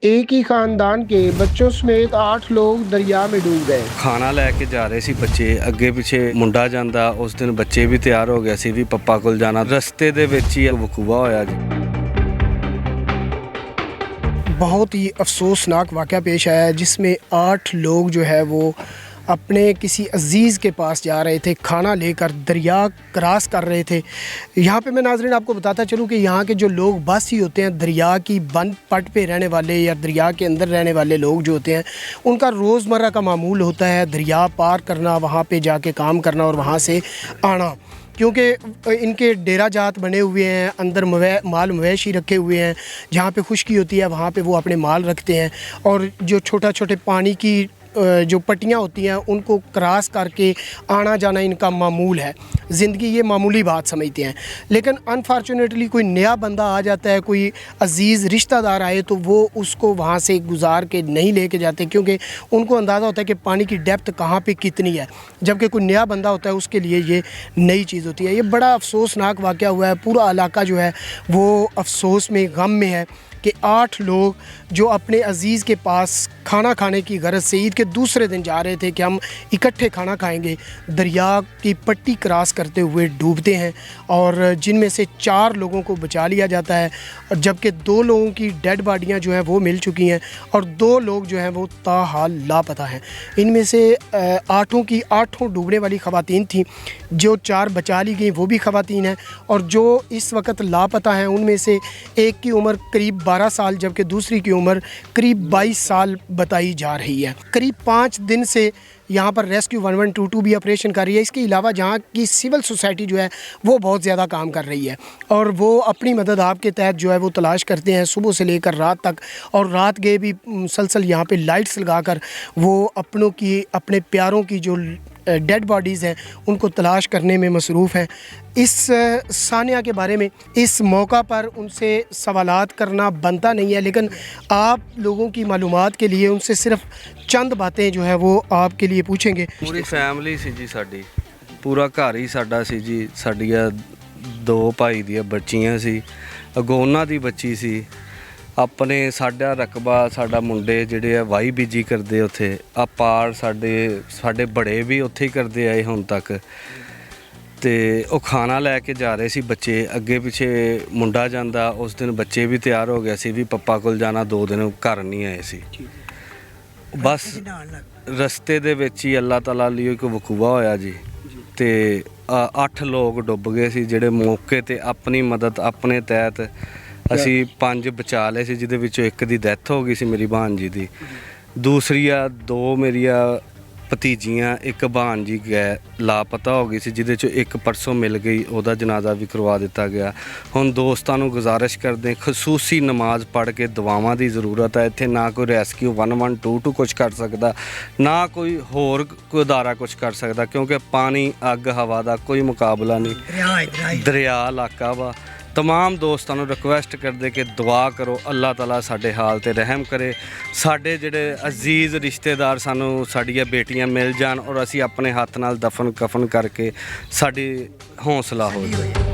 एक ही खानदान के बच्चों समेत 8 लोग दरिया में डूब गए। खाना लैके जा रहे सी बच्चे, अगे पिछे मुंडा जांदा। उस दिन बच्चे भी तैयार हो गए सी भी पप्पा कोल जाना। रस्ते दे विच ही वकूआ होया जी। बहुत ही अफसोसनाक वाक़या पेश आया है जिसमें 8 लोग जो है वो अपने किसी अजीज़ के पास जा रहे थे, खाना लेकर दरिया क्रॉस कर रहे थे। यहाँ पे मैं नाज़रीन आपको बताता चलूँ कि यहाँ के जो लोग बस ही होते हैं, दरिया की बंद पट पे रहने वाले या दरिया के अंदर रहने वाले लोग जो होते हैं, उनका रोज़मर्रा का मामूल होता है दरिया पार करना, वहाँ पे जाके काम करना और वहाँ से आना। क्योंकि इनके डेरा जात बने हुए हैं, अंदर माल मवेशी रखे हुए हैं, जहाँ पे खुश्की होती है वहाँ पे वो अपने माल रखते हैं। और जो छोटे पानी की जो पट्टियाँ होती हैं उनको क्रॉस करके आना जाना इनका मामूल है। ज़िंदगी ये मामूली बात समझते हैं। लेकिन अनफॉर्चुनेटली कोई नया बंदा आ जाता है, कोई अजीज़ रिश्तेदार आए तो वो उसको वहाँ से गुजार के नहीं लेके जाते, क्योंकि उनको अंदाज़ा होता है कि पानी की डेप्थ कहाँ पे कितनी है। जबकि कोई नया बंदा होता है उसके लिए ये नई चीज़ होती है। ये बड़ा अफसोसनाक वाक़या हुआ है। पूरा इलाका जो है वो अफसोस में, गम में है कि 8 लोग जो अपने अजीज़ के पास खाना खाने की गरज से ईद के दूसरे दिन जा रहे थे कि हम इकट्ठे खाना खाएंगे, दरिया की पट्टी क्रॉस करते हुए डूबते हैं। और जिनमें से 4 लोगों को बचा लिया जाता है, और जबकि 2 लोगों की डेड बॉडियां जो हैं वो मिल चुकी हैं और 2 लोग जो हैं वो ताहाल लापता हैं। इनमें से 8 की 8 डूबने वाली ख़वातीन थीं। जो 4 बचा ली गई वो भी ख़वातीन हैं, और जो इस वक्त लापता हैं उनमें से एक की उम्र करीब 12 साल जबकि दूसरी की उम्र करीब 22 साल बताई जा रही है। करीब 5 दिन से यहाँ पर रेस्क्यू 1122 भी ऑपरेशन कर रही है। इसके अलावा जहाँ की सिविल सोसाइटी जो है वो बहुत ज़्यादा काम कर रही है, और वो अपनी मदद आपके तहत जो है वो तलाश करते हैं सुबह से लेकर रात तक। और रात गए भी मुसलसल यहाँ पे लाइट्स लगाकर वो अपनों की, अपने प्यारों की जो डेड बॉडीज़ हैं उनको तलाश करने में मसरूफ़ हैं। इस सानिया के बारे में इस मौका पर उनसे सवालात करना बनता नहीं है, लेकिन आप लोगों की मालूमात के लिए उनसे सिर्फ चंद बातें जो है वो आपके लिए पूछेंगे। पूरी फैमिली सी जी, साडी पूरा घर ही साडा सी जी। साडिया 2 भाई दियां बच्चियां सी, अगों उन्हां दी बच्ची सी। अपने साडा रकबा, साडा मुंडे जिहड़े आ वाही बीजी करदे उत्थे। आ पार साडे बड़े भी उत्थे ही करदे आए हुण तक। ते ਉਹ खाना लैके जा रहे सी बच्चे, अगे पिछे मुंडा जांदा। उस दिन बच्चे भी तैयार हो गए सी भी पप्पा कोल जाना। 2 दिन घर नहीं आए सी। बस रस्ते दे विच ही अल्लाह ताला लिए कोई वकूआ होया जी। ते 8 लोग डुब गए सी जिहड़े मौके ते अपनी मदद अपने तहत असी 5 बचा लए सी, जिहदे विचों एक दी डैथ हो गई सी मेरी भांजी दी। दूसरिया 2 मेरिया भतीजियां, एक भांजी गए लापता हो गई सी, जिहदे चों एक परसों मिल गई, ਉਹਦਾ जनाजा भी करवा दिता गया। हुण दोस्तां नूं गुजारिश करदे खसूसी नमाज पढ़ के दुआवां दी ज़रूरत है। इत्थे ना कोई रेस्क्यू 1122 कुछ कर सकदा, ना कोई होर कोई अदारा कुछ कर सकदा, क्योंकि पानी अग हवा दा कोई मुकाबला नहीं। दरिया इलाका वा। तमाम दोस्तों को रिक्वेस्ट करते कि दुआ करो, अल्लाह ताला साडे हाल ते रहम करे। साडे जिहड़े अजीज़ रिश्तेदार सानू साडियां बेटियां मिल जान और असी अपने हत्थ नाल दफन कफन करके साडी हौसला हो जाए।